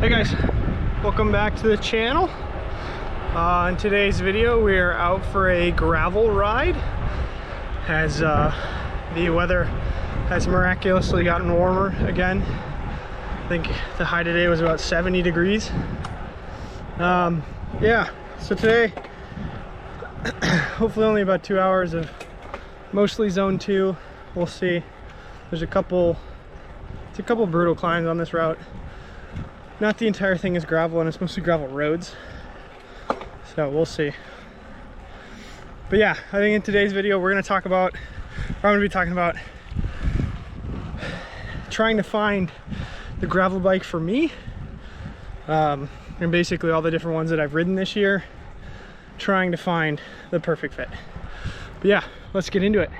Hey guys, welcome back to the channel. In today's video we are out for a gravel ride as the weather has miraculously gotten warmer again. I think the high today was about 70 degrees. Yeah, so today hopefully only about 2 hours of mostly zone 2. We'll see. There's a couple brutal climbs on this route. Not the entire thing is gravel, and it's mostly gravel roads, so we'll see. But yeah, I think in today's video I'm going to be talking about trying to find the gravel bike for me, and basically all the different ones that I've ridden this year, trying to find the perfect fit. But yeah, let's get into it.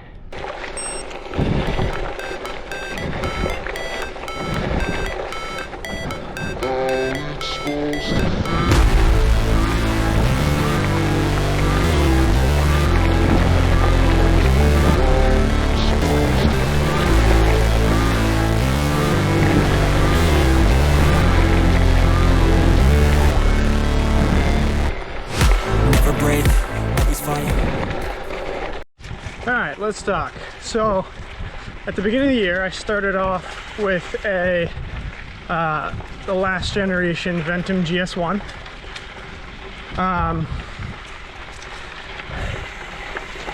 Alright, let's talk. So at the beginning of the year I started off with the last generation Ventum GS1.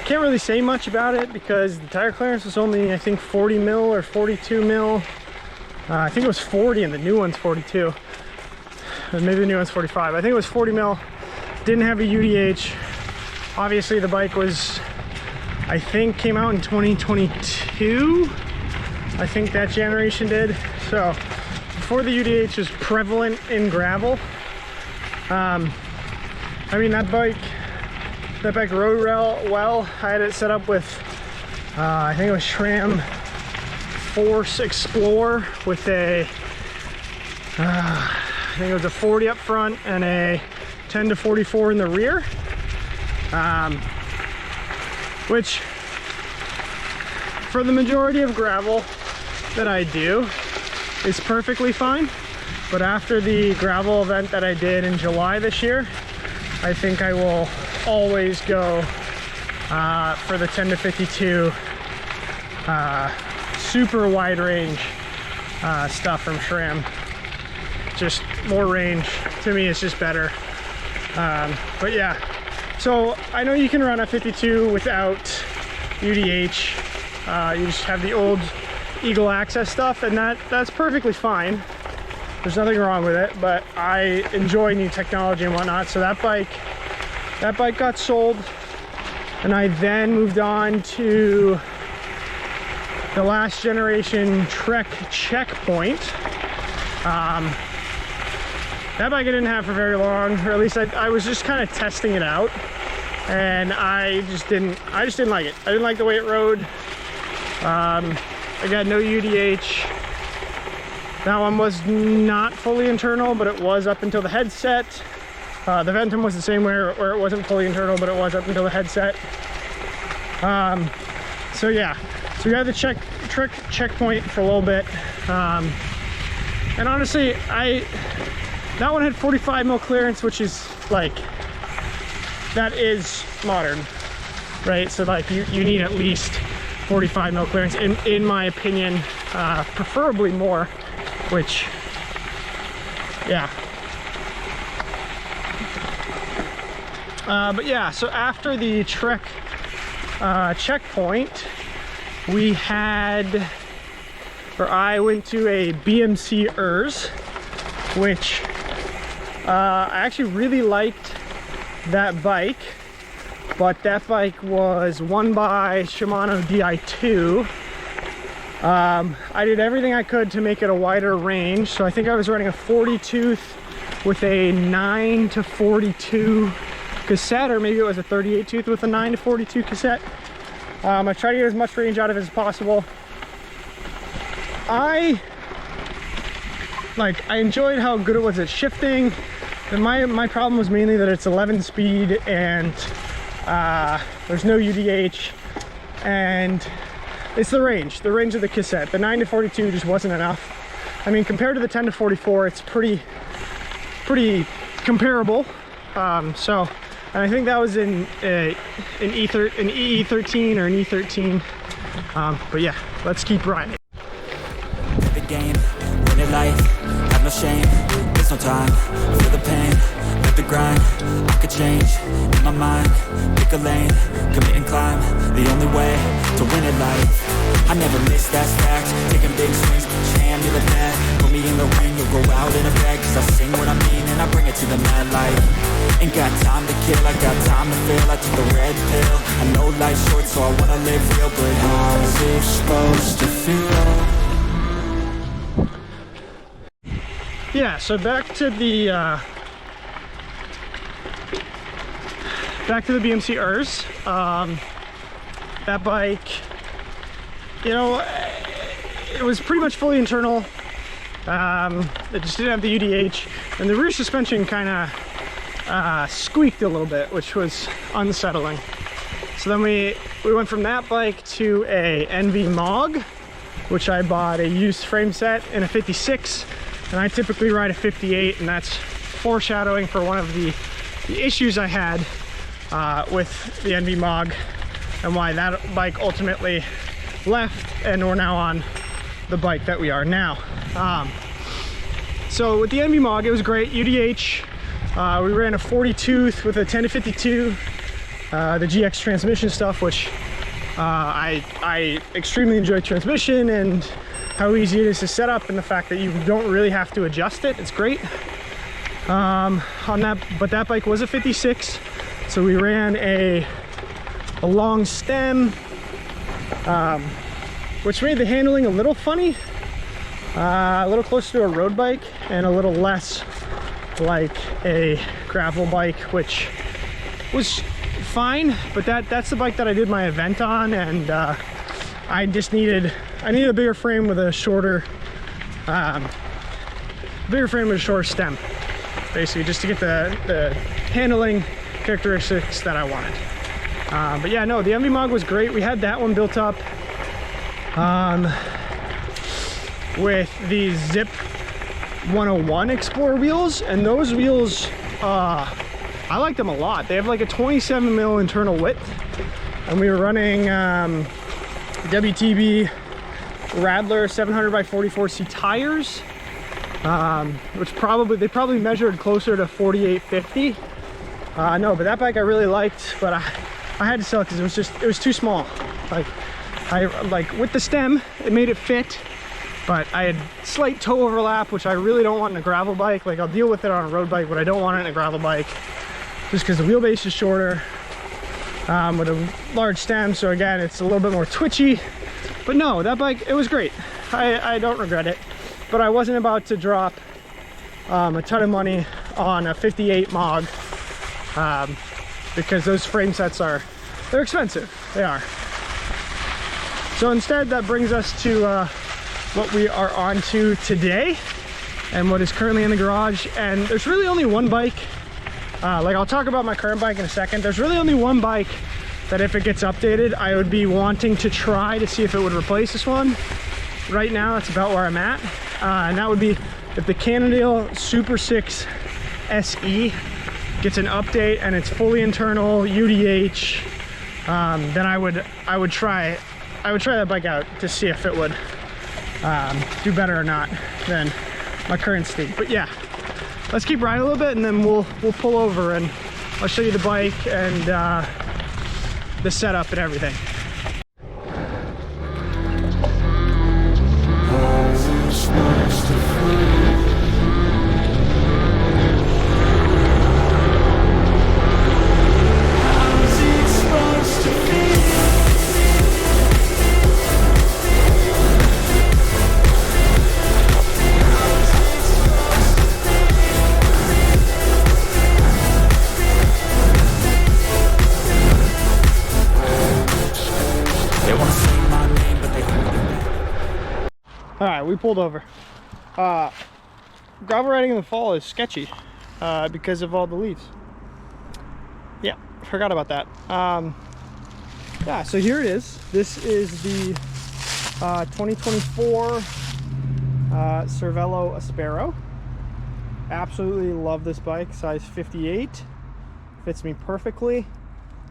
Can't really say much about it because the tire clearance was only, I think, 40 mil or 42 mil. I think it was 40 and the new one's 42. Maybe the new one's 45. I think it was 40 mil. Didn't have a UDH. Obviously the bike was, I think, came out in 2022. I think that generation did. So before the UDH was prevalent in gravel. I mean, that bike rode well. I had it set up with I think it was SRAM Force Explorer with a I think it was a 40 up front and a 10 to 44 in the rear, which for the majority of gravel that I do is perfectly fine. But after the gravel event that I did in July this year, I think I will always go for the 10 to 52 super wide range stuff from SRAM. Just more range to me is just better. But yeah, so I know you can run a 52 without UDH. You just have the old Eagle Access stuff, and that's perfectly fine. There's nothing wrong with it, but I enjoy new technology and whatnot. So that bike got sold, and I then moved on to the last generation Trek Checkpoint. That bike I didn't have for very long, or at least I was just kind of testing it out, and I just didn't like it. I didn't like the way it rode. I got no UDH. That one was not fully internal, but it was up until the headset. The Ventum was the same way, where it wasn't fully internal, but it was up until the headset. So yeah, so we had the Trek Checkpoint for a little bit, and honestly, that one had 45 mil clearance, which is like, that is modern, right? So like you need at least 45 mil clearance in my opinion, preferably more, which, yeah. But yeah, so after the Trek Checkpoint, I went to a BMC ERS, which I actually really liked that bike, but that bike was won by Shimano Di2. I did everything I could to make it a wider range, so I think I was running a 40 tooth with a 9 to 42 cassette, or maybe it was a 38 tooth with a 9 to 42 cassette. I tried to get as much range out of it as possible. I enjoyed how good it was at shifting, and my problem was mainly that it's 11 speed and there's no UDH, and it's the range of the cassette. The 9 to 42 just wasn't enough. I mean, compared to the 10 to 44, it's pretty comparable. So, and I think that was in an EE13 or an E13. But yeah, let's keep riding. The game, win it life, have no shame, there's no time for the pain, live the grind, I could change, in my mind, pick a lane, commit and climb, the only way to win it life. I never miss, that's fact, taking big swings, push your hand to the bat, put me in the ring, you'll go out in a bag, cause I sing what I mean and I bring it to the mad light. Ain't got time to kill, I got time to feel, I took the red pill, I know life's short so I wanna live real, but how's it supposed to feel? Yeah, so back to the BMC Urs. That bike, you know, it was pretty much fully internal. It just didn't have the UDH, and the rear suspension kind of squeaked a little bit, which was unsettling. So then we went from that bike to a NV Mog, which I bought a used frame set in a 56. And I typically ride a 58, and that's foreshadowing for one of the issues I had with the NV Mog and why that bike ultimately left, and we're now on the bike that we are now. So with the NV Mog, it was great. UDH, we ran a 40 tooth with a 10 to 52, the GX transmission stuff, which I extremely enjoy transmission and how easy it is to set up, and the fact that you don't really have to adjust it. It's great. On that, but that bike was a 56, so we ran a long stem, which made the handling a little funny, a little closer to a road bike and a little less like a gravel bike, which was fine. But that's the bike that I did my event on, and I needed a bigger frame with a shorter stem, basically, just to get the handling characteristics that I wanted. But yeah, no, the NV Mog was great. We had that one built up with the Zip 101 Explorer wheels, and those wheels, I like them a lot. They have like a 27 mil internal width, and we were running WTB Radler 700 by 44C tires, which they probably measured closer to 4850. No, but that bike I really liked, but I had to sell it because it was too small. Like with the stem, it made it fit, but I had slight toe overlap, which I really don't want in a gravel bike. Like, I'll deal with it on a road bike, but I don't want it in a gravel bike just because the wheelbase is shorter, with a large stem. So again, it's a little bit more twitchy. But no, that bike, it was great. I don't regret it, but I wasn't about to drop a ton of money on a 58 Mog, because those frame sets they're expensive. They are. So instead, that brings us to what we are on to today and what is currently in the garage. And there's really only one bike, like, I'll talk about my current bike in a second. There's really only one bike that, if it gets updated, I would be wanting to try to see if it would replace this one. Right now, that's about where I'm at. And that would be if the Cannondale Super 6 SE gets an update and it's fully internal UDH, then I would try that bike out to see if it would do better or not than my current state. But yeah, let's keep riding a little bit, and then we'll pull over and I'll show you the bike and the setup and everything. All right, we pulled over. Gravel riding in the fall is sketchy because of all the leaves. Yeah, forgot about that. Yeah, so here it is. This is the 2024 Cervelo Aspero. Absolutely love this bike, size 58. Fits me perfectly.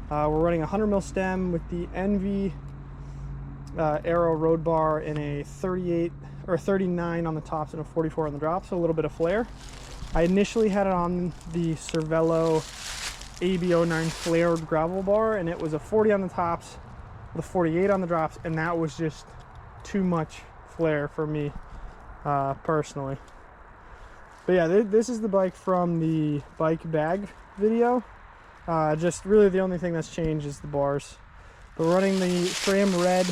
We're running a 100mm stem with the Envy Aero road bar in a 38 or 39 on the tops and a 44 on the drops, so a little bit of flare. I initially had it on the Cervelo AB09 flared gravel bar, and it was a 40 on the tops with a 48 on the drops, and that was just too much flare for me personally. But yeah, this is the bike from the bike bag video. Just really the only thing that's changed is the bars. But we're running the SRAM red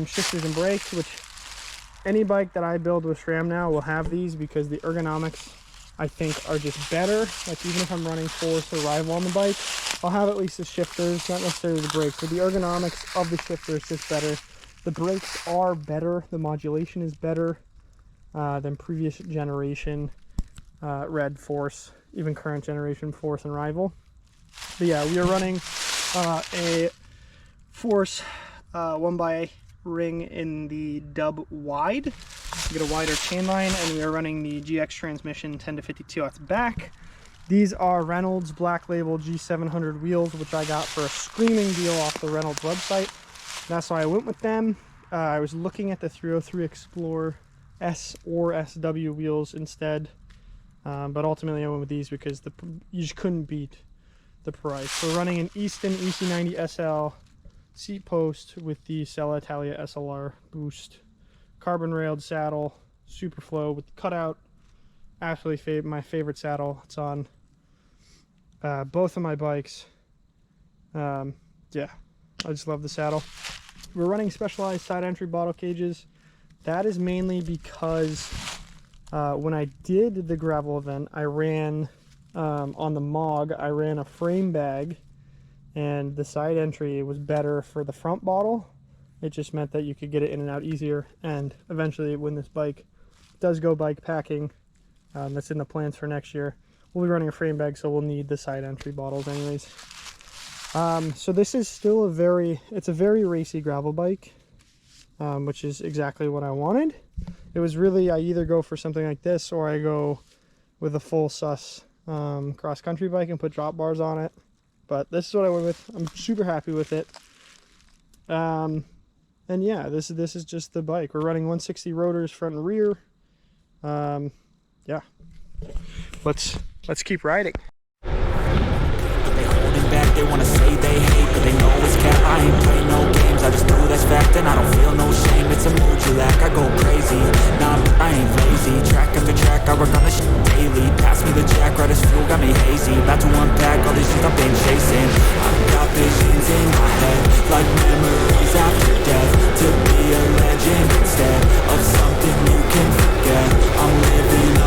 shifters and brakes, which any bike that I build with SRAM now will have these, because the ergonomics I think are just better. Like, even if I'm running Force or Rival on the bike, I'll have at least the shifters, not necessarily the brakes, but the ergonomics of the shifter is just better. The brakes are better, the modulation is better than previous generation Red, Force, even current generation Force and Rival. But yeah, we are running a Force 1x ring in the Dub Wide. We get a wider chain line, and we are running the GX transmission 10 to 52 at the back. These are Reynolds Black Label G700 wheels, which I got for a screaming deal off the Reynolds website. That's why I went with them. I was looking at the 303 Explorer S or SW wheels instead, but ultimately I went with these because you just couldn't beat the price. We're running an Easton EC90 SL seat post with the Sella Italia SLR boost, carbon railed saddle, Superflow with cutout. Absolutely my favorite saddle. It's on both of my bikes. Yeah, I just love the saddle. We're running Specialized side entry bottle cages. That is mainly because when I did the gravel event, I ran on the MOG, I ran a frame bag, and the side entry was better for the front bottle. It just meant that you could get it in and out easier, and eventually when this bike does go bike packing, that's in the plans for next year, we'll be running a frame bag, so we'll need the side entry bottles anyways. So this is still it's a very racy gravel bike, which is exactly what I wanted. It was really, I either go for something like this or I go with a full sus cross country bike and put drop bars on it. But this is what I went with. I'm super happy with it. And yeah, this is just the bike. We're running 160 rotors front and rear. Yeah, let's keep riding. They holding back, they wanna say they hate, but they know it's cap. I ain't play no games, I just know that's fact, and I don't feel no shame. It's a mood you lack, I go crazy. Nah, I ain't lazy. Track after track, I work on this shit daily. Pass me the jack, right as fuel, got me hazy. About to unpack all these shit I've been chasing. I've got visions in my head, like memories after death. To be a legend instead of something you can forget. I'm living